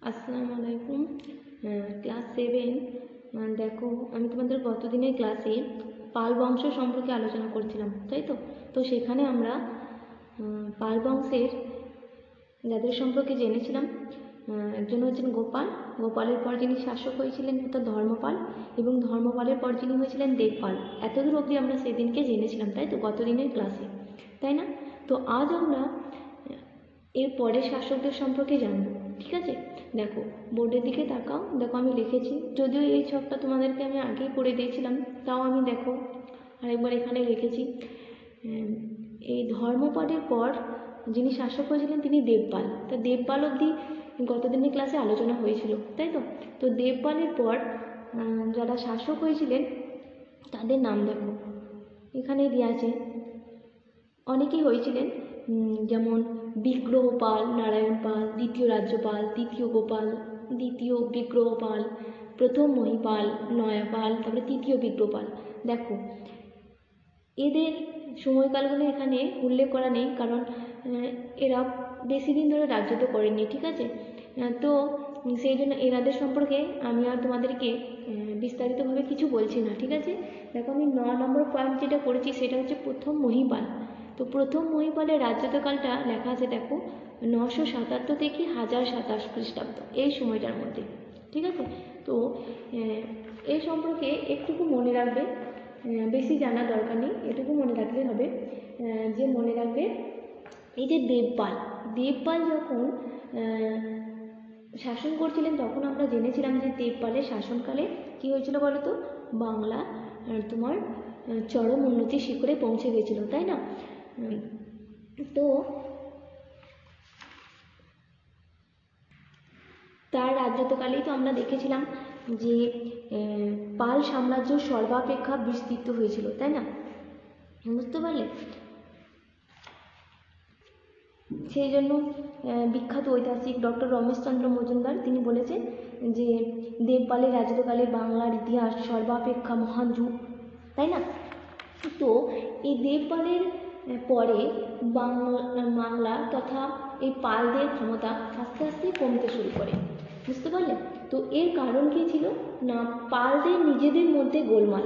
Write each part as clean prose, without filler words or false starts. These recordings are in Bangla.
আসসালামু আলাইকুম। ক্লাস 7 দেখো, আমি তোমাদের গতদিনের ক্লাসে পাল বংশ সম্পর্কে আলোচনা করছিলাম, তাই তো? তো সেখানে আমরা পাল বংশের যাদের সম্পর্কে জেনেছিলাম, একজন হচ্ছেন গোপাল। গোপালের পর যিনি শাসক হয়েছিলেন অর্থাৎ ধর্মপাল, এবং ধর্মপালের পর যিনি হয়েছিলেন দেবপাল। এতদূর অবধি আমরা সেদিনকে জেনেছিলাম, তাই তো, গতদিনের ক্লাসে, তাই না? তো আজ আমরা এর পরের শাসকদের সম্পর্কে জানব, ঠিক আছে? দেখো, বোর্ডের দিকে তাকাও, দেখো আমি লিখেছি, যদিও এই ছকটা তোমাদেরকে আমি আগেই করে দিয়েছিলাম, তাও আমি দেখো আরেকবার এখানে লিখেছি। এই ধর্মপালের পর যিনি শাসক হয়েছিলেন তিনি দেবপাল। তা দেবপাল অবধি গতদিনের ক্লাসে আলোচনা হয়েছিল, তাই তো? তো দেবপালের পর যারা শাসক হয়েছিলেন তাদের নাম দেখো, এখানে দেওয়া আছে। অনেকেই হয়েছিলেন, যেমন বিগ্রহপাল, নারায়ণ পাল, দ্বিতীয় রাজ্যপাল, তৃতীয় গোপাল, দ্বিতীয় বিগ্রহপাল, প্রথম মহিপাল, নয়াপাল, তারপরে তৃতীয় বিগ্রহপাল। দেখো, এদের সময়কালগুলো এখানে উল্লেখ করা নেই, কারণ এরা বেশি দিন ধরে রাজত্ব করেননি, ঠিক আছে? তো সেই জন্য এনাদের সম্পর্কে আমি আর তোমাদেরকে বিস্তারিতভাবে কিছু বলছি না, ঠিক আছে? দেখো, আমি 9 নম্বর পয়েন্ট যেটা করেছি সেটা হচ্ছে প্রথম মহিপাল। তো প্রথম মহিপালের রাজত্বকালটা লেখা আছে, দেখো, 977 থেকে 1027 খ্রিস্টাব্দ, এই সময়টার মধ্যে, ঠিক আছে? তো এই সম্পর্কে একটুকু মনে রাখবে, বেশি জানার দরকার নেই, এটুকু মনে রাখলে হবে। যে মনে রাখবে, এই যে দেবপাল যখন শাসন করছিলেন তখন আমরা জেনেছিলাম যে দেবপালের শাসনকালে কি হয়েছিল বলো তো? বাংলা তোমার চরম উন্নতির শিখরে পৌঁছে গেছিল, তাই না? তো তার রাজত্বকালেই তো আমরা দেখেছিলাম যে পাল সাম্রাজ্য সর্বাপেক্ষা বিস্তৃত হয়েছিল, তাই না? বুঝতে পারলে? সেই জন্য বিখ্যাত ঐতিহাসিক ডক্টর রমেশচন্দ্র মজুমদার তিনি বলেছেন যে দেবপালের রাজত্বকালে বাংলার ইতিহাস সর্বাপেক্ষা মহান যুগ, তাই না? তো এই দেবপালের পরে বাংলা তথা এই পালদের ক্ষমতা আস্তে আস্তে কমতে শুরু করে, বুঝতে পারলে? তো এর কারণ কী ছিল না, পালদের নিজেদের মধ্যে গোলমাল,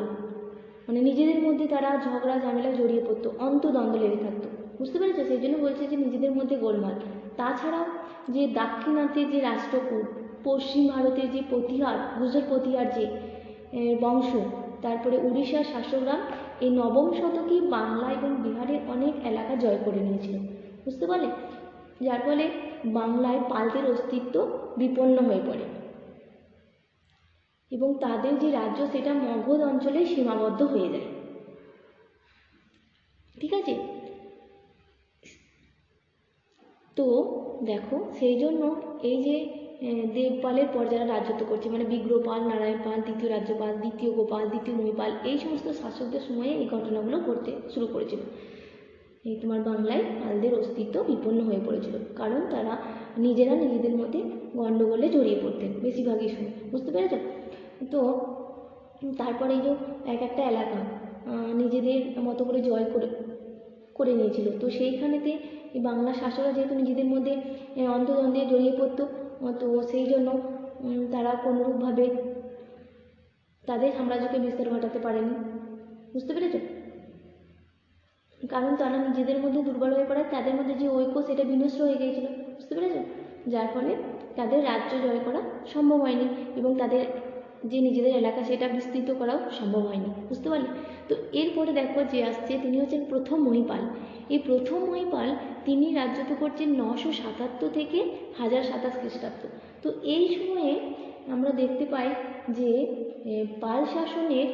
মানে নিজেদের মধ্যে তারা ঝগড়া ঝামেলা জড়িয়ে পড়তো, অন্তদ্বন্দ্ব লেগে থাকতো, বুঝতে পেরেছো? সেই জন্য বলছে যে নিজেদের মধ্যে গোলমাল। তাছাড়াও যে দাক্ষিণাত্যের যে রাষ্ট্রকূট, পশ্চিম ভারতের যে প্রতিহার, গুজর প্রতিহার যে বংশ, তারপরে উড়িষ্যার শাসকরা এই নবম শতকে বাংলা এবং বিহারের অনেক এলাকা জয় করে নিয়েছিল, বুঝতে পারলে? যার ফলে বাংলায় পালদের অস্তিত্ব বিপন্ন হয়ে পড়ে এবং তাদের যে রাজ্য সেটা মগধ অঞ্চলে সীমাবদ্ধ হয়ে যায়, ঠিক আছে? তো দেখো, সেই জন্য এই যে দেবপালের পর যারা রাজত্ব করছে, মানে বিগ্রহপাল, নারায়ণ পাল, দ্বিতীয় রাজ্যপাল, দ্বিতীয় গোপাল, দ্বিতীয় মহিপাল, এই সমস্ত শাসকদের সময়ে এই ঘটনাগুলো ঘটতে শুরু করেছিল। এই তোমার বাংলায় পালদের অস্তিত্ব বিপন্ন হয়ে পড়েছিল, কারণ তারা নিজেদের মধ্যে গণ্ডগোলে জড়িয়ে পড়তেন বেশিরভাগই সময়, বুঝতে পেরেছ? তো তারপরে এই যে এক একটা এলাকা নিজেদের মতো করে জয় করে নিয়েছিল, তো সেইখানেতে এই বাংলা শাসকরা যেহেতু নিজেদের মধ্যে অন্তদ্বন্দ্বে জড়িয়ে পড়তো, তো সেই জন্য তারা কোনোরূপভাবে তাদের সাম্রাজ্যকে বিস্তার ঘটাতে পারেনি, বুঝতে পেরেছ? কারণ তারা নিজেদের মধ্যে দুর্বল হয়ে পড়ায় তাদের মধ্যে যে ঐক্য সেটা বিনষ্ট হয়ে গিয়েছিল, বুঝতে পেরেছ? যার ফলে তাদের রাজ্য জয় করা সম্ভব হয়নি এবং তাদের যে নিজেদের এলাকা সেটা বিস্তৃত করাও সম্ভব হয়নি, বুঝতে পারলে? তো এরপরে দেখো যে আসছে, তিনি হচ্ছেন প্রথম মহিপাল। এই প্রথম মহিপাল তিনি রাজত্ব করছেন 977 থেকে 1027 খ্রিস্টাব্দ। তো এই সময়ে আমরা দেখতে পাই যে পাল শাসনের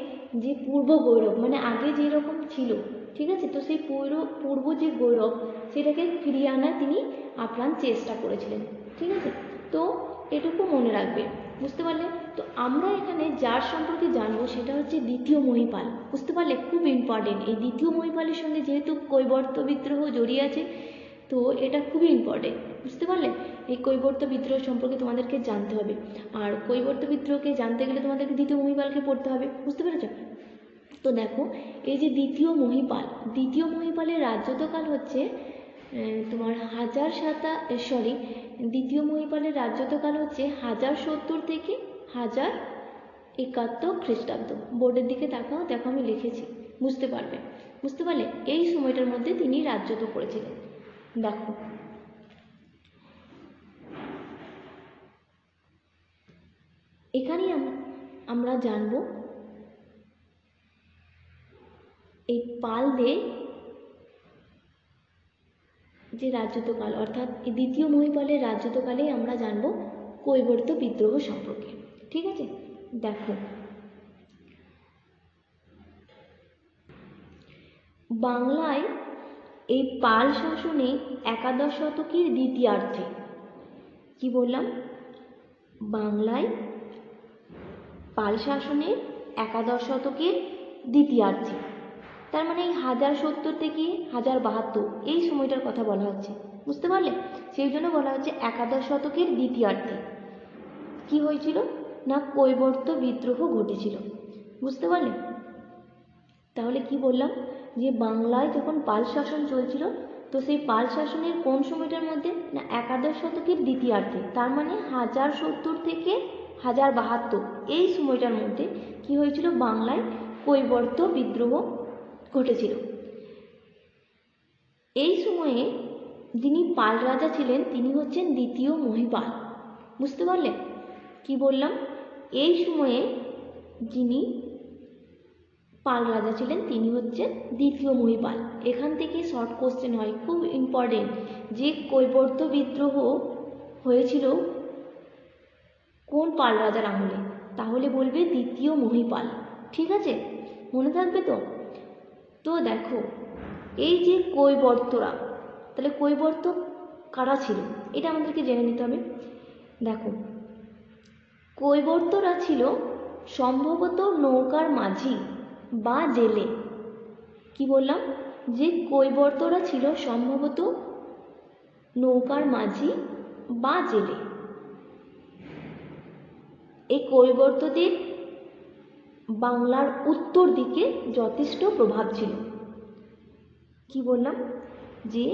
যে পূর্ব গৌরব, মানে আগে যেরকম ছিল, ঠিক আছে, তো সেই পূর্ব যে গৌরব সেটাকে ফিরিয়ে আনার তিনি আপ্রাণ চেষ্টা করেছিলেন, ঠিক আছে? তো এটুকু মনে রাখবে, বুঝতে পারলে? তো আমরা এখানে যার সম্পর্কে জানবো সেটা হচ্ছে দ্বিতীয় মহিপাল, বুঝতে পারলে? খুব ইম্পর্টেন্ট, এই দ্বিতীয় মহিপালের সঙ্গে যেহেতু কৈবর্ত বিদ্রোহ জড়িয়ে আছে, তো এটা খুবই ইম্পর্টেন্ট, বুঝতে পারলে? এই কৈবর্ত বিদ্রোহ সম্পর্কে তোমাদেরকে জানতে হবে, আর কৈবর্ত বিদ্রোহকে জানতে গেলে তোমাদেরকে দ্বিতীয় মহিপালকে পড়তে হবে, বুঝতে পেরেছ? তো দেখো, এই যে দ্বিতীয় মহিপালের রাজত্বকাল হচ্ছে তোমার দ্বিতীয় মহিপালের রাজত্বকাল হচ্ছে 1070 থেকে 1071 খ্রিস্টাব্দ। বোর্ডের দিকে তাকাও, দেখো আমি লিখেছি, বুঝতে পারবে। বুঝতে পারলে? এই সময়টার মধ্যে তিনি রাজত্ব করেছিলেন। দেখো এখানেই আমরা জানব এই পালদের যে রাজত্বকাল, অর্থাৎ দ্বিতীয় মহিপালের রাজত্বকালেই আমরা জানব কৈবর্ত বিদ্রোহ সম্পর্কে। ঠিক আছে, দেখো বাংলায় এই পাল শাসনে একাদশ শতকের দ্বিতীয়ার্ধে, কি বললাম, বাংলায় পাল শাসনের একাদশ শতকের দ্বিতীয়ার্ধে, তার মানে এই 1070 থেকে 1072 এই সময়টার কথা বলা হচ্ছে। বুঝতে পারলে? সেই জন্য বলা হচ্ছে একাদশ শতকের দ্বিতীয়ার্ধে কি হয়েছিল না কৈবর্ত বিদ্রোহ ঘটেছিল। বুঝতে পারলে? তাহলে কি বললাম যে বাংলায় যখন পাল শাসন চলছিল, তো সেই পাল শাসনের কোন সময়টার মধ্যে না একাদশ শতকের দ্বিতীয়ার্ধে, তার মানে 1070 থেকে 1072 এই সময়টার মধ্যে কি হয়েছিল, বাংলায় কৈবর্ত বিদ্রোহ ঘটেছিল। এই সময়ে যিনি পাল রাজা ছিলেন তিনি হচ্ছেন দ্বিতীয় মহিপাল। বুঝতে পারলে? কি বললাম, এই সময়ে যিনি পাল রাজা ছিলেন তিনি হচ্ছেন দ্বিতীয় মহিপাল। এখান থেকে শর্ট কোশ্চেন হয়, খুব ইম্পর্টেন্ট, যে কৈবর্ত বিদ্রোহ হয়েছিল কোন পাল রাজার আমলে, তাহলে বলবে দ্বিতীয় মহিপাল। ঠিক আছে, মনে থাকবে তো? তো দেখো এই যে কৈবর্তরা, তাহলে কৈবর্ত কারা ছিল এটা আমাদেরকে জেনে নিতে হবে। দেখো কৈবর্তরা ছিল সম্ভবত নৌকার মাঝি বা জেলে। কি বললাম, যে কৈবর্তরা ছিল সম্ভবত নৌকার মাঝি বা জেলে। এই কৈবর্তদের বাংলার উত্তর দিকে যথেষ্ট প্রভাব ছিল। কি বললাম, যে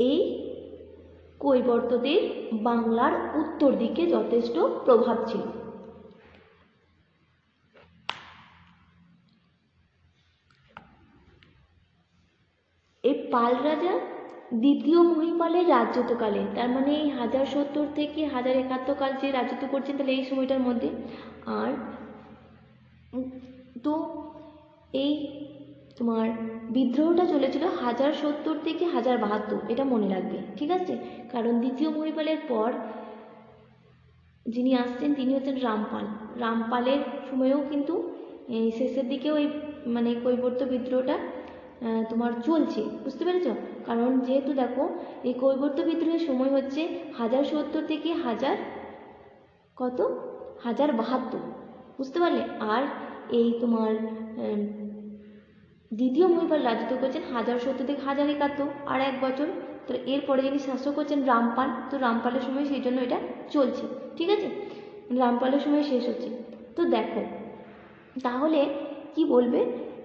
এই কৈবর্তদের বাংলার উত্তর দিকে যথেষ্ট প্রভাব ছিল। এই পাল রাজা দ্বিতীয় মহিপালের রাজত্বকালে, তার মানে এই 1070 থেকে 1071 কাল যে রাজত্ব করছেন, তাহলে এই সময়টার মধ্যে। আর তো এই তোমার বিদ্রোহটা চলেছিল 1070 থেকে 1072, এটা মনে রাখবে। ঠিক আছে, কারণ দ্বিতীয় মহিপালের পর যিনি আসছেন তিনি হচ্ছেন রামপাল। রামপালের সময়েও কিন্তু শেষের দিকেও এই মানে কৈবর্ত বিদ্রোহটা তোমার চলছে। বুঝতে পেরেছ? কারণ যেহেতু দেখো এই কৈবর্ত বিদ্রোহের সময় হচ্ছে 1070 থেকে 1072। বুঝতে পারলে? আর এই তোমার দ্বিতীয় মহিপাল রাজত্ব করছেন 1070 থেকে 1071, আর 1 বছর। তো এরপরে যিনি শাসক হচ্ছেন রামপাল, তো রামপালের সময় সেই জন্য এটা চলছে। ঠিক আছে, রামপালের সময় শেষ হচ্ছে। তো দেখো তাহলে কি বলবে,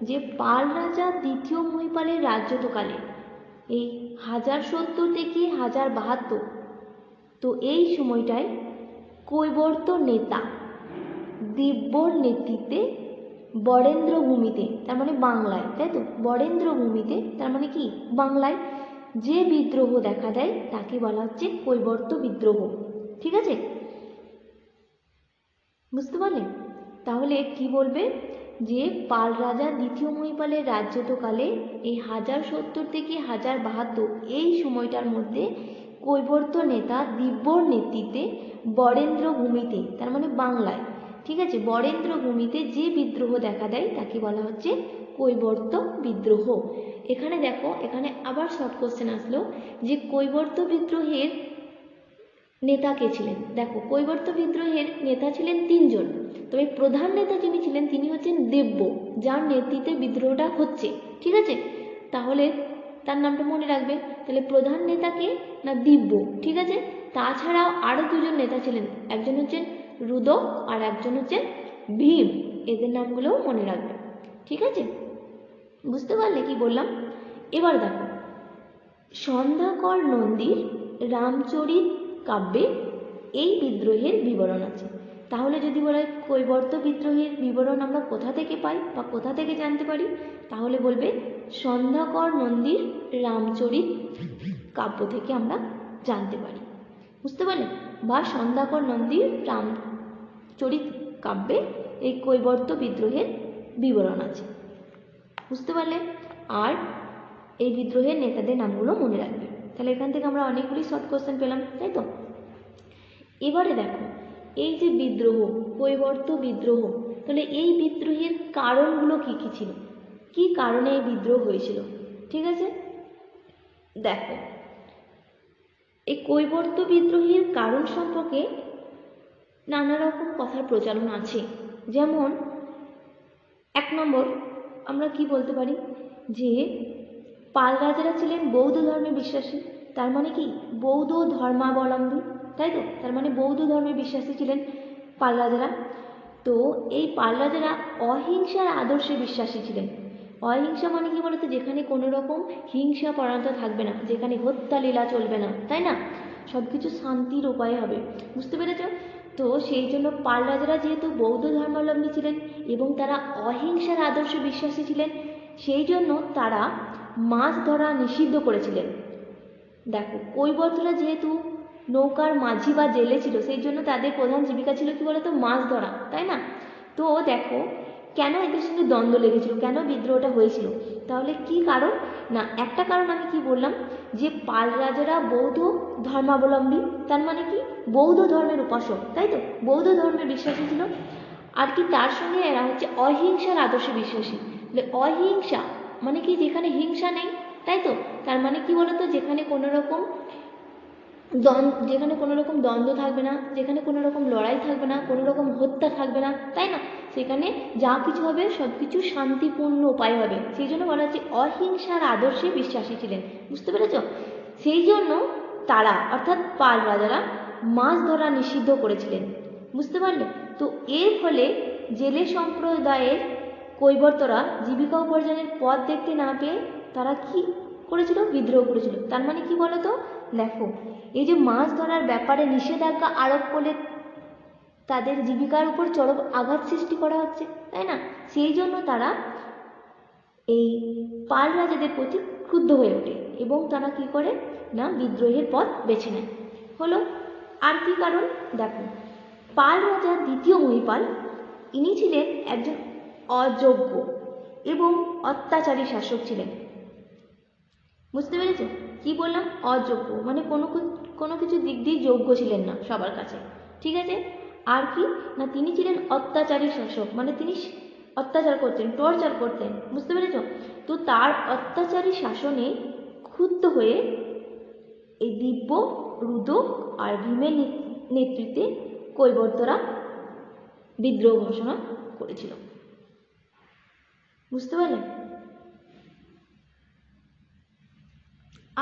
যে পাল রাজা দ্বিতীয় মহিপালের রাজত্বকালে এই 1070 থেকে 1072, তো এই সময়টায় কৈবর্ত নেতা দিব্যর নেতৃত্বে বরেন্দ্র ভূমিতে, তার মানে বাংলায়, তাই তো, বরেন্দ্র ভূমিতে তার মানে কি বাংলায় যে বিদ্রোহ দেখা দেয় তাকে বলা হচ্ছে কৈবর্ত বিদ্রোহ। ঠিক আছে, বুঝতে পারলে? তাহলে কি বলবে, যে পাল রাজা দ্বিতীয় মহিপালের রাজত্বকালে এই 1070 থেকে 1072 এই সময়টার মধ্যে কৈবর্ত নেতা দিব্যর নেতৃত্বে বরেন্দ্র ভূমিতে, তার মানে বাংলায়, ঠিক আছে, বরেন্দ্র ভূমিতে যে বিদ্রোহ দেখা দেয় তাকে বলা হচ্ছে কৈবর্ত বিদ্রোহ। এখানে দেখো, এখানে আবার শর্ট কোশ্চেন আসলো, যে কৈবর্ত বিদ্রোহের নেতা কে ছিলেন। দেখো কৈবর্ত বিদ্রোহের নেতা ছিলেন 3 জন, তবে প্রধান নেতা যিনি ছিলেন তিনি হচ্ছেন দেব্য, যার নেতৃত্বে বিদ্রোহটা হচ্ছে। ঠিক আছে, তাহলে তার নামটা মনে রাখবে। তাহলে প্রধান নেতাকে না দিব্য। ঠিক আছে, তাছাড়াও আরও 2 জন নেতা ছিলেন, একজন হচ্ছেন রুদক আর একজন হচ্ছেন ভীম। এদের নামগুলোও মনে রাখবে। ঠিক আছে, বুঝতে পারলে কি বললাম? এবার দেখো সন্ধ্যাকর নন্দীর রামচরিত কাব্যে এই বিদ্রোহের বিবরণ আছে। তাহলে যদি বলা হয় কৈবর্ত বিদ্রোহের বিবরণ আমরা কোথা থেকে পাই বা কোথা থেকে জানতে পারি, তাহলে বলবে সন্ধ্যাকর নন্দীর রামচরিত কাব্য থেকে আমরা জানতে পারি। বুঝতে পারলেন? বা সন্ধ্যাকর নন্দীর রামচরিত কাব্যে এই কৈবর্ত বিদ্রোহের বিবরণ আছে। বুঝতে পারলে? আর এই বিদ্রোহের নেতাদের নামগুলো মনে রাখবে। তাহলে এখান থেকে আমরা অনেকগুলি শর্ট কোশ্চেন পেলাম, তাই তো? এবারে দেখো, এই যে বিদ্রোহ, কৈবর্ত বিদ্রোহ, তাহলে এই বিদ্রোহের কারণগুলো কি কি ছিল, কি কারণে এই বিদ্রোহ হয়েছিল? ঠিক আছে, দেখো এই কৈবর্ত বিদ্রোহের কারণ সম্পর্কে নানা রকম কথার প্রচলন আছে। যেমন 1 নম্বর আমরা কি বলতে পারি, যে পাল রাজারা ছিলেন বৌদ্ধ ধর্মে বিশ্বাসী, তার মানে কি বৌদ্ধ ধর্মাবলম্বী, তাই তো? তার মানে বৌদ্ধ ধর্মে বিশ্বাসী ছিলেন পাল রাজারা। তো এই পাল রাজারা অহিংসার আদর্শে বিশ্বাসী ছিলেন। অহিংসা মানে কি বলতো, যেখানে কোনো রকম হিংসা পরায়ণতা থাকবে না, যেখানে হত্যা লীলা চলবে না, তাই না? সব কিছু শান্তির উপায়ে হবে। বুঝতে পেরেছ? তো সেই জন্য পাল রাজারা যেহেতু বৌদ্ধ ধর্মাবলম্বী ছিলেন এবং তারা অহিংসার আদর্শে বিশ্বাসী ছিলেন, সেই জন্য তারা মাছ ধরা নিষিদ্ধ করেছিলেন। দেখো, কৈবর্তরা যেহেতু নৌকার মাঝি বা জেলে ছিল, সেই জন্য তাদের প্রধান জীবিকা ছিল কি বলতো, মাছ ধরা, তাই না? তো দেখো কেন এদের সঙ্গে দ্বন্দ্ব লেগেছিল, কেন বিদ্রোহটা হয়েছিল, তাহলে কি কারণ না, একটা কারণ আমি কি বললাম, যে পাল রাজারা বৌদ্ধ ধর্মাবলম্বী, তার মানে কি বৌদ্ধ ধর্মের উপাসক, তাই তো? বৌদ্ধ ধর্মে বিশ্বাসী ছিল। আর কি তার সঙ্গে এরা হচ্ছে অহিংসার আদর্শে বিশ্বাসী। অহিংসা মানে কি, যেখানে হিংসা নেই, তাই তো? তার মানে কি বলতো, যেখানে কোনো রকম দ্বন্দ্ব থাকবে না, যেখানে কোনো রকম লড়াই থাকবে না, কোনো রকম হত্যা থাকবে না, তাই না? সেখানে যা কিছু হবে সব কিছু শান্তিপূর্ণ উপায় হবে, সেই জন্য বলা হচ্ছে অহিংসার আদর্শে বিশ্বাসী ছিলেন। বুঝতে পেরেছ? সেই জন্য তারা অর্থাৎ পাল রাজারা মাছ ধরা নিষিদ্ধ করেছিলেন। বুঝতে পারলে? তো এর ফলে জেলে সম্প্রদায়ের কৈবর্তরা জীবিকা উপার্জনের পথ দেখতে না পেয়ে তারা কি করেছিল, বিদ্রোহ করেছিল। তার মানে কি বলতো, দেখো এই যে মাছ ধরার ব্যাপারে নিষেধাজ্ঞা আরোপ করলে তাদের জীবিকার উপর চরম আঘাত সৃষ্টি করা হচ্ছে, তাই না? সেই জন্য তারা এই পাল রাজাদের প্রতি ক্রুদ্ধ হয়ে ওঠে এবং তারা কি করে না, বিদ্রোহের পথ বেছে নেয়। হলো। আর কি কারণ, দেখো পাল রাজা দ্বিতীয় মহিপাল, ইনি ছিলেন একজন অযোগ্য এবং অত্যাচারী শাসক ছিলেন। বুঝতে পেরেছ? কি বললাম, অযোগ্য মানে কোনো কিছু দিক দিয়ে যোগ্য ছিলেন না সবার কাছে, ঠিক আছে? আর কি না, তিনি ছিলেন অত্যাচারী শাসক, মানে তিনি অত্যাচার করতেন, টর্চার করতেন। বুঝতে পেরেছ? তো তার অত্যাচারী শাসনে ক্ষুব্ধ হয়ে এই দিব্য, রুদ্র আর ভীমের নেতৃত্বে কৈবর্তরা বিদ্রোহ ঘোষণা করেছিল। বুঝতে পারলেন?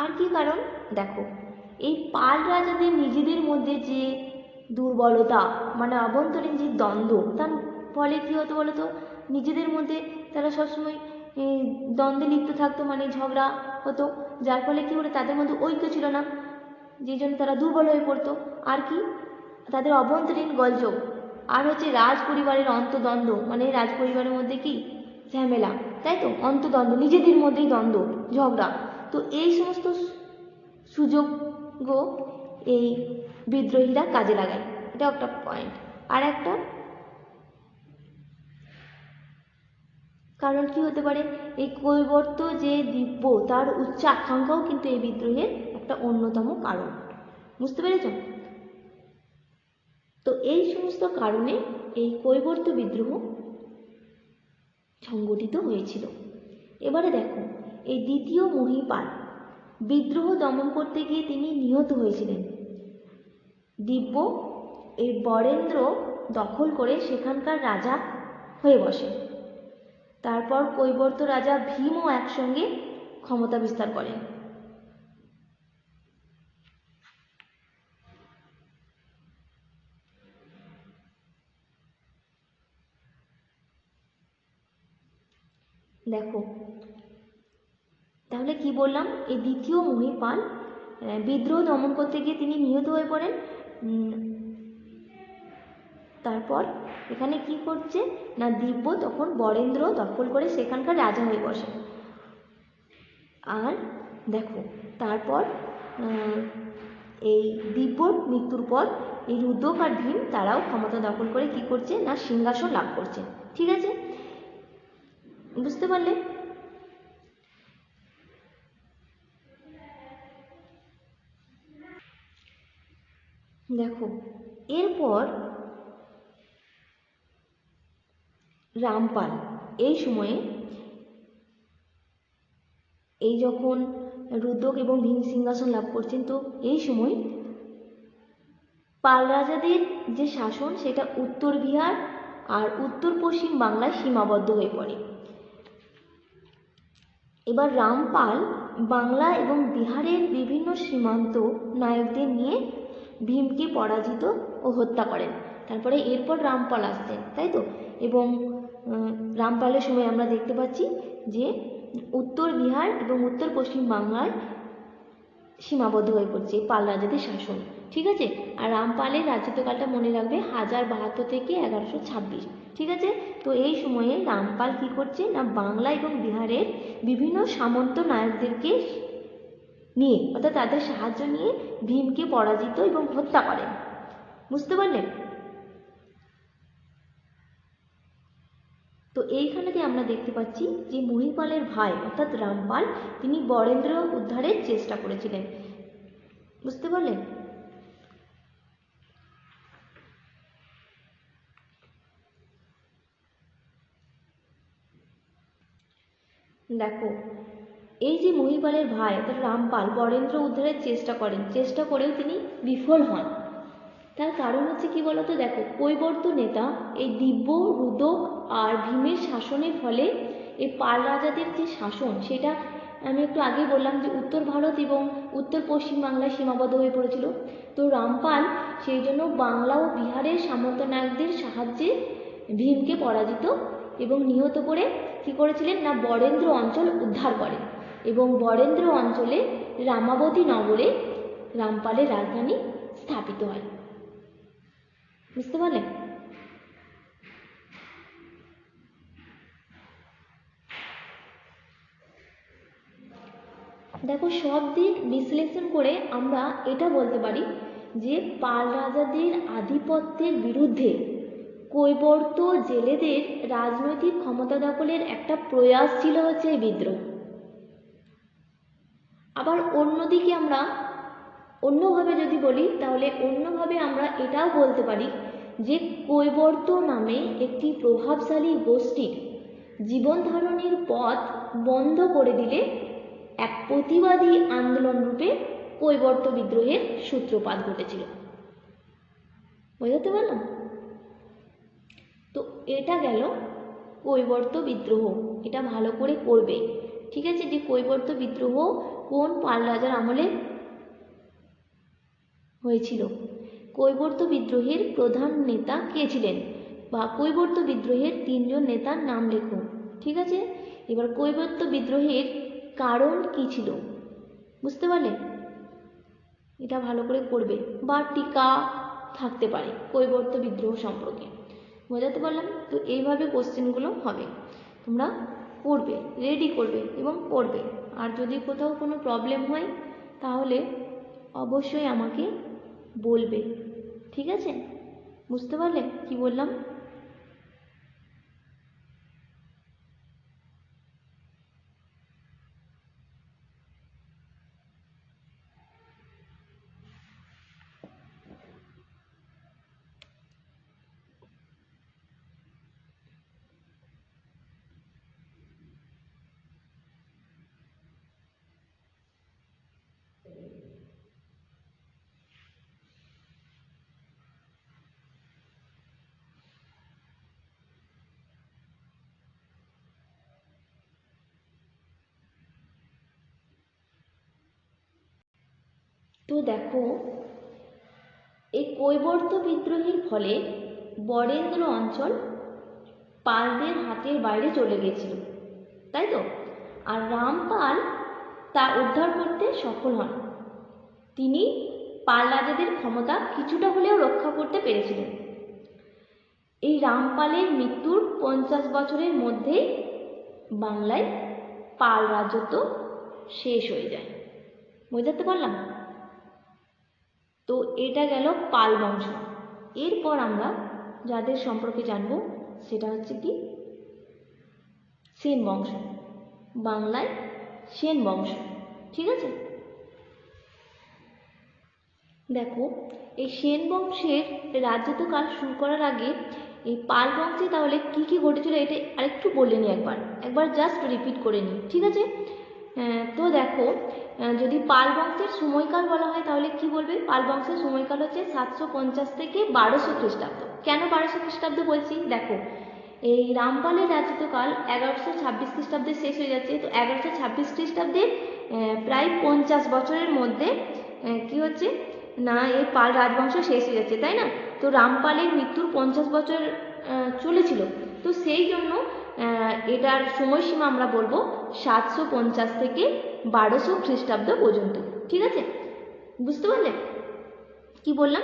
আর কি কারণ, দেখো এই পাল রাজাদের নিজেদের মধ্যে যে দুর্বলতা, মানে অভ্যন্তরীণ যে দ্বন্দ্ব, তার ফলে কী হতো বলতো, নিজেদের মধ্যে তারা সবসময় দ্বন্দ্বে লিপ্ত থাকতো, মানে ঝগড়া হতো, যার ফলে কী হলো, তাদের মধ্যে ঐক্য ছিল না, যেই জন্য তারা দুর্বল হয়ে পড়তো। আর কি, তাদের অভ্যন্তরীণ গোলযোগ, আর হচ্ছে রাজ পরিবারের অন্তদ্বন্দ্ব, মানে রাজ পরিবারের মধ্যে কি ঝামেলা, তাই তো? অন্তদ্বন্দ্ব, নিজেদের মধ্যেই দ্বন্দ্ব, ঝগড়া। তো এই সমস্ত সুযোগও এই বিদ্রোহীরা কাজে লাগায়, এটা একটা পয়েন্ট। আর একটা কারণ কি হতে পারে, এই কৈবর্ত যে দিব্য, তার উচ্চ আকাঙ্ক্ষাও কিন্তু এই বিদ্রোহের একটা অন্যতম কারণ। বুঝতে পেরেছ? তো এই সমস্ত কারণে এই কৈবর্ত বিদ্রোহ সংগঠিত হয়েছিল। এবারে দেখো, এই দ্বিতীয় মহিপাল বিদ্রোহ দমন করতে গিয়ে তিনি নিহত হয়েছিলেন। দিব্য এই বরেন্দ্র দখল করে সেখানকার রাজা হয়ে বসে। তারপর কৈবর্ত রাজা ভীমও একসঙ্গে ক্ষমতা বিস্তার করেন। দেখো তাহলে কি বললাম, এই দ্বিতীয় মহিপাল বিদ্রোহ দমন করতে গিয়ে তিনি নিহত হয়ে পড়েন। তারপর এখানে কি করছে না, দিব্য তখন বরেন্দ্র দখল করে সেখানকার রাজা হয়ে বসে। আর দেখো তারপর এই দিব্যর মৃত্যুর পর এই রুদ্রক আর ভীম তারাও ক্ষমতা দখল করে কি করছে না, সিংহাসন লাভ করছে। ঠিক আছে, বুঝতে পারলে? দেখো এরপর রামপাল এই সময়ে, এই যখন রুদ্রক এবং ভীম সিংহাসন লাভ করছেন, তো এই সময় পাল রাজাদের যে শাসন সেটা উত্তর বিহার আর উত্তর পশ্চিম বাংলায় সীমাবদ্ধ হয়ে পড়ে। এবার রামপাল বাংলা এবং বিহারের বিভিন্ন সীমান্ত নায়কদের নিয়ে ভীমকে পরাজিত ও হত্যা করেন। তারপরে এরপর রামপাল আসছেন, তাই তো? এবং রামপালের সময় আমরা দেখতে পাচ্ছি যে উত্তর বিহার এবং উত্তর পশ্চিম বাংলায় সীমাবদ্ধ হয়ে পড়ছে পাল রাজাদের শাসন। ঠিক আছে, আর রামপালের রাজত্বকালটা মনে রাখবে 1072 থেকে 1126। ঠিক আছে, তো এই সময়ে রামপাল কি করছে না, বাংলা এবং বিহারের বিভিন্ন সামন্ত নায়কদেরকে নিয়ে অর্থাৎ তাদের সাহায্য নিয়ে ভীমকে পরাজিত এবং হত্যা করেন। বুঝতে পারলেন? তো এইখানেতে আমরা দেখতে পাচ্ছি যে মহিপালের ভাই অর্থাৎ রামপাল তিনি বরেন্দ্র উদ্ধারের চেষ্টা করেছিলেন। বুঝতে পারলেন? দেখো এই যে মহিপালের ভাই অর্থাৎ রামপাল বরেন্দ্র উদ্ধারের চেষ্টা করেন, চেষ্টা করেও তিনি বিফল হন। তার কারণ হচ্ছে কি বলতো? দেখো কৈবর্ত নেতা এই দিব্য, রুদ্রক আর ভীমের শাসনের ফলে এই পাল রাজাদের যে শাসন সেটা আমি একটু আগেই বললাম যে উত্তর ভারত এবং উত্তর পশ্চিম বাংলায় সীমাবদ্ধ হয়ে পড়েছিল। তো রামপাল সেই জন্য বাংলা ও বিহারের সামন্ত নায়কদের সাহায্যে ভীমকে পরাজিত এবং নিহত করে কি করেছিলেন না, বরেন্দ্র অঞ্চল উদ্ধার করেন এবং বরেন্দ্র অঞ্চলে রামাবতী নগরে রামপালের রাজধানী স্থাপিত হয়। বুঝতে পারলেন? দেখো সব দিক বিশ্লেষণ করে আমরা এটা বলতে পারি যে পাল রাজাদের আধিপত্যের বিরুদ্ধে কৈবর্ত জেলেদের রাজনৈতিক ক্ষমতা দখলের একটা প্রয়াস ছিল হচ্ছে এই বিদ্রোহ। আবার অন্যদিকে আমরা অন্যভাবে যদি বলি তাহলে অন্যভাবে আমরা এটাও বলতে পারি যে কৈবর্ত নামে একটি প্রভাবশালী গোষ্ঠীর জীবন ধারণের পথ বন্ধ করে দিলে এক প্রতিবাদী আন্দোলন রূপে কৈবর্ত বিদ্রোহের সূত্রপাত ঘটেছিল। বোঝাতে পারলাম? তো এটা গেল কৈবর্ত বিদ্রোহ, এটা ভালো করে করবে। ঠিক আছে, যে কৈবর্ত বিদ্রোহ কোন পাল রাজার আমলে হয়েছিল, কৈবর্ত বিদ্রোহের প্রধান নেতা কে ছিলেন, বা কৈবর্ত বিদ্রোহের 3 জন নেতার নাম লেখো। ঠিক আছে, এবার কৈবর্ত বিদ্রোহের কারণ কি ছিল বুঝতে পারলে? এটা ভালো করে পড়বে, বা টিকা থাকতে পারে কৈবর্ত বিদ্রোহ সম্পর্কে। বোঝাতে পারলাম? তো এইভাবে কোশ্চেনগুলো হবে, তোমরা পড়বে, রেডি করবে এবং পড়বে। আর যদি কোথাও কোনো প্রবলেম হয় তাহলে অবশ্যই আমাকে বলবে। ঠিক আছে, বুঝতে পারলে কি বললাম? তো দেখো এই কৈবর্ত বিদ্রোহের ফলে বরেন্দ্র অঞ্চল পালদের হাতের বাইরে চলে গেছিল, তাই তো? আর রামপাল তা উদ্ধার করতে সফল হন। তিনি পাল রাজাদের ক্ষমতা কিছুটা হলেও রক্ষা করতে পেরেছিলেন। এই রামপালের মৃত্যুর 50 বছরের মধ্যেই বাংলায় পাল রাজত্ব শেষ হয়ে যায়। বোঝাতে পারলাম? তো এটা গেল পাল বংশ। এরপর আমরা যাদের সম্পর্কে জানব সেটা হচ্ছে কি সেন বংশ। বাংলায় সেন বংশ। ঠিক আছে, দেখো এই সেন বংশের রাজত্বকাল শুরু করার আগে এই পাল বংশে তাহলে কি কি ঘটেছিল এটা আরেকটু বলে নিই, একবার জাস্ট রিপিট করে নিই। ঠিক আছে, তো দেখো যদি পাল বংশের সময়কাল বলা হয় তাহলে কি বলবে? পাল বংশের সময়কাল হচ্ছে 750 থেকে 1200 খ্রিস্টাব্দ। কেন 1200 খ্রিস্টাব্দ বলছি? দেখো এই রামপালের রাজত্বকাল 1126 খ্রিস্টাব্দে শেষ হয়ে যাচ্ছে। তো 1126 খ্রিস্টাব্দে প্রায় 50 বছরের মধ্যে কি হচ্ছে না এই পাল রাজবংশ শেষ হয়ে যাচ্ছে, তাই না? তো রামপালের মৃত্যুর 50 বছর চলেছিল, তো সেই জন্য এটার সময়সীমা আমরা বলবো 750 থেকে 1200 খ্রিস্টাব্দ পর্যন্ত। ঠিক আছে, বুঝতে পারলে কি বললাম?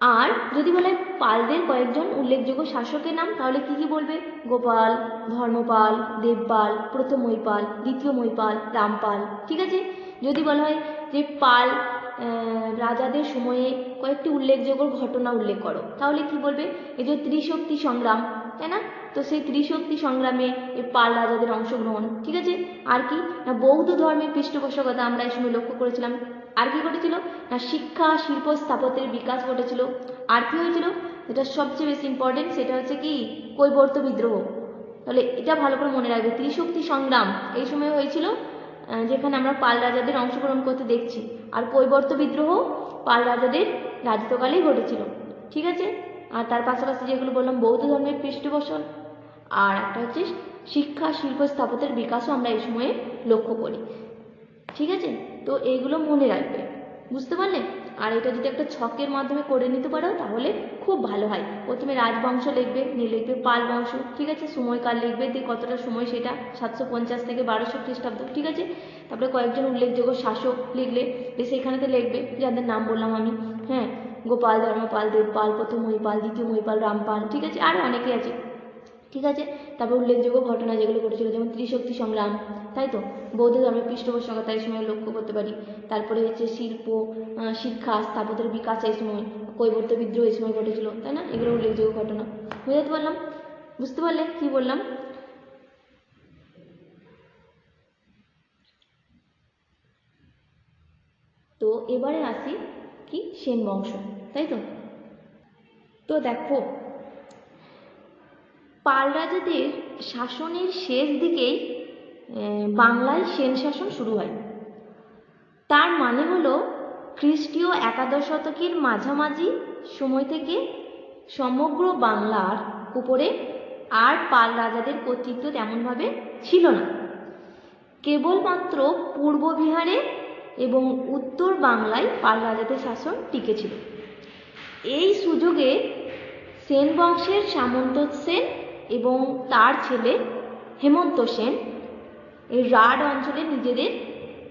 আর যদি বলে পালদের কয়েকজন উল্লেখযোগ্য শাসকের নাম তাহলে কি কি বলবে? গোপাল, ধর্মপাল, দেবপাল, প্রথম মহিপাল, দ্বিতীয় মহিপাল, রামপাল। ঠিক আছে, যদি বলা হয় যে পাল রাজাদের সময়ে কয়েকটি উল্লেখযোগ্য ঘটনা উল্লেখ করো তাহলে কি বলবে? এই যে ত্রিশক্তি সংগ্রাম, তাই না? তো সেই ত্রিশক্তি সংগ্রামে এই পাল রাজাদের অংশগ্রহণ। ঠিক আছে, আর কি না বৌদ্ধ ধর্মের পৃষ্ঠপোষকতা আমরা এই সময় লক্ষ্য করেছিলাম। আর কি ঘটেছিল না শিক্ষা, শিল্প, স্থাপত্যের বিকাশ ঘটেছিল। আর কি হয়েছিল যেটা সবচেয়ে বেশি ইম্পর্টেন্ট সেটা হচ্ছে কি কৈবর্ত বিদ্রোহ। তাহলে এটা ভালো করে মনে রাখবে, ত্রিশক্তি সংগ্রাম এই সময় হয়েছিল যেখানে আমরা পাল রাজাদের অংশগ্রহণ করতে দেখছি। আর কৈবর্ত বিদ্রোহ পাল রাজাদের রাজত্বকালেই ঘটেছিল। ঠিক আছে, আর তার পাশাপাশি যেগুলো বললাম বৌদ্ধ ধর্মের পৃষ্ঠপোষণ, আর একটা হচ্ছে শিক্ষা, শিল্প, স্থাপত্যের বিকাশও আমরা এই সময়ে লক্ষ্য করি। ঠিক আছে, তো এইগুলো মনে রাখবে, বুঝতে পারলে? আর এটা যদি একটা ছকের মাধ্যমে করে নিতে পারো তাহলে খুব ভালো হয়। প্রথমে রাজবংশ লিখবে, নিয়ে লিখবে পাল বংশ। ঠিক আছে, সময়কাল লিখবে, দিয়ে কতটা সময় সেটা 750 থেকে 1200 খ্রিস্টাব্দ। ঠিক আছে, তারপরে কয়েকজন উল্লেখযোগ্য শাসক লিখলে, সেখানেতে লিখবে যাদের নাম বললাম আমি। হ্যাঁ, গোপাল, ধর্মপাল, দেবপাল, প্রথম মহিপাল, দ্বিতীয় মহিপাল, রামপাল। ঠিক আছে, আরও অনেকে আছে। ঠিক আছে, তারপর উল্লেখযোগ্য ঘটনা যেগুলো ঘটেছিল যেমন ত্রিশক্তি সংগ্রাম, তাই তো বৌদ্ধ ধর্মের পৃষ্ঠপোষকতা এই সময় লক্ষ্য করতে পারি। তারপরে হচ্ছে শিল্প, শিক্ষা, স্থাপত্যের বিকাশ এই সময়, কৈবর্ত বিদ্রোহ এই সময় ঘটেছিল, তাই না? এগুলো উল্লেখযোগ্য ঘটনা। বুঝতে পারলাম? বুঝতে পারলে কি বললাম? তো এবারে আসি কি সেন বংশ, তাই তো? তো দেখো পাল রাজাদের শাসনের শেষ দিকেই বাংলায় সেন শাসন শুরু হয়। তার মানে হলো খ্রিস্টীয় 11 শতকের মাঝামাঝি সময় থেকে সমগ্র বাংলার উপরে আর পাল রাজাদের কর্তৃত্ব তেমনভাবে ছিল না। কেবলমাত্র পূর্ব বিহারে এবং উত্তর বাংলায় পাল রাজাদের শাসন টিকে ছিল। এই সুযোগে সেন বংশের সামন্ত সেন এবং তার ছেলে হেমন্ত সেন এই রাঢ় অঞ্চলে নিজেদের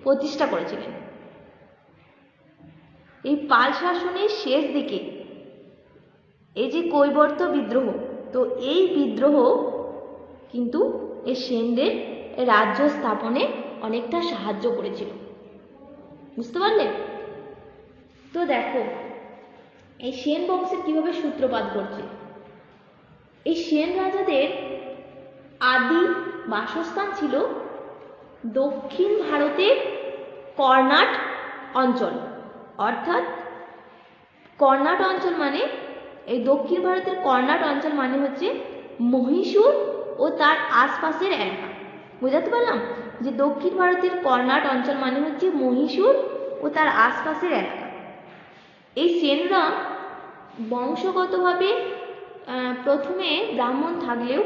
প্রতিষ্ঠা করেছিলেন। এই পাল শাসনের শেষ দিকে এই যে কৈবর্ত বিদ্রোহ, তো এই বিদ্রোহ কিন্তু এই সেনদের রাজ্য স্থাপনে অনেকটা সাহায্য করেছিল। বুঝতে পারলে? তো দেখো এই সেন বংশের কিভাবে সূত্রপাত ঘটছে। এই সেন রাজাদের আদি বাসস্থান ছিল দক্ষিণ ভারতের কর্ণাট অঞ্চল। অর্থাৎ কর্ণাট অঞ্চল মানে এই দক্ষিণ ভারতের কর্ণাট অঞ্চল মানে হচ্ছে মহীশূর ও তার আশপাশের এলাকা। বুঝাতে পারলাম যে দক্ষিণ ভারতের কর্ণাট অঞ্চল মানে হচ্ছে মহীশূর ও তার আশপাশের এলাকা। এই সেনরা বংশগতভাবে প্রথমে ব্রাহ্মণ থাকলেও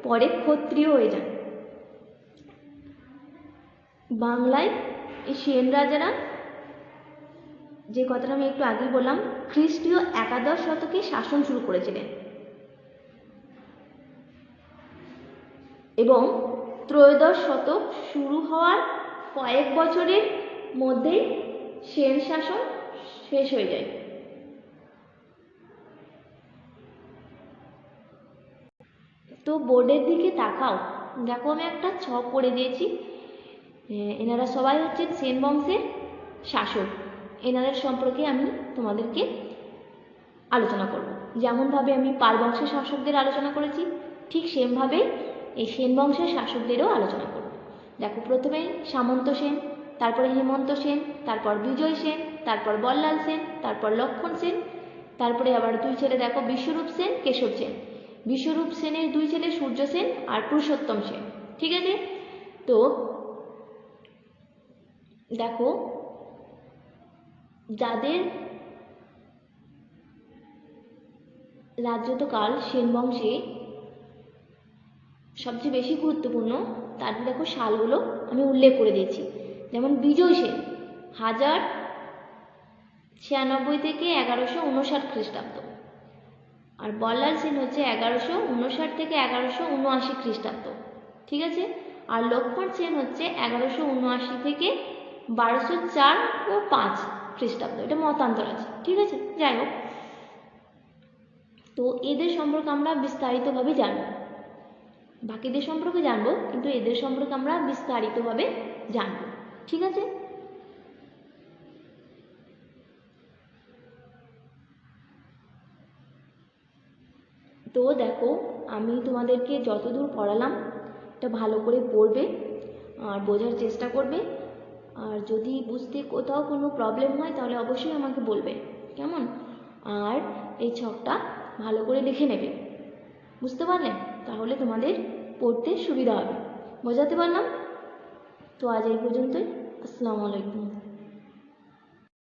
পরে ক্ষত্রিয় হয়ে যান। বাংলায় এই সেন রাজারা, যে কথাটা আমি একটু আগেই বললাম, খ্রিস্টীয় 11 শতকে শাসন শুরু করেছিলেন এবং ত্রয়োদশ শতক শুরু হওয়ার কয়েক বছরের মধ্যেই সেন শাসন শেষ হয়ে যায়। তো বোর্ডের দিকে তাকাও, দেখো আমি একটা ছক করে দিয়েছি। এনারা সবাই হচ্ছেন সেন বংশের শাসক। এনাদের সম্পর্কে আমি তোমাদেরকে আলোচনা করব। যেমনভাবে আমি পাল বংশের শাসকদের আলোচনা করেছি, ঠিক সেমভাবে এই সেন বংশের শাসকদেরও আলোচনা করব। দেখো প্রথমে সামন্ত সেন, তারপরে হেমন্ত সেন, তারপর বিজয় সেন, তারপর বল্লাল সেন, তারপর লক্ষণ সেন, তারপরে আবার দুই ছেলে দেখো বিশ্বরূপ সেন, কেশব সেন। বিশ্বরূপ সেনের দুই ছেলে সূর্য সেন আর পুরুষোত্তম সেন। ঠিক আছে, তো দেখো যাদের রাজত্বকাল সেন বংশে সবচেয়ে বেশি গুরুত্বপূর্ণ, তাদের দেখো সালগুলো আমি উল্লেখ করে দিয়েছি। যেমন বিজয় সেন 1096 থেকে 1159 খ্রিস্টাব্দ, আর বল্লাল সেন হচ্ছে 1159 থেকে 1179 খ্রিস্টাব্দ। ঠিক আছে, আর লক্ষ্মণ সেন হচ্ছে 1179 থেকে 1204 ও 5 খ্রিস্টাব্দ। এটা মতান্তর আছে, ঠিক আছে, যাই হোক। তো এদের সম্পর্কে আমরা বিস্তারিতভাবে জানব, বাকিদের সম্পর্কে জানবো কিন্তু এদের সম্পর্কে আমরা বিস্তারিতভাবে জানব। ঠিক আছে, তো দেখো আমি তোমাদেরকে যতদূর পড়ালাম এটা ভালো করে পড়বে আর বোঝার চেষ্টা করবে। আর যদি বুঝতে কোথাও কোনো প্রবলেম হয় তাহলে অবশ্যই আমাকে বলবে, কেমন? আর এই ছকটা ভালো করে লিখে নেবে, বুঝতে পারলে? তাহলে তোমাদের পড়তে সুবিধা হবে। বোঝাতে পারলাম? তো আজ এই পর্যন্তই। আসসালামু আলাইকুম।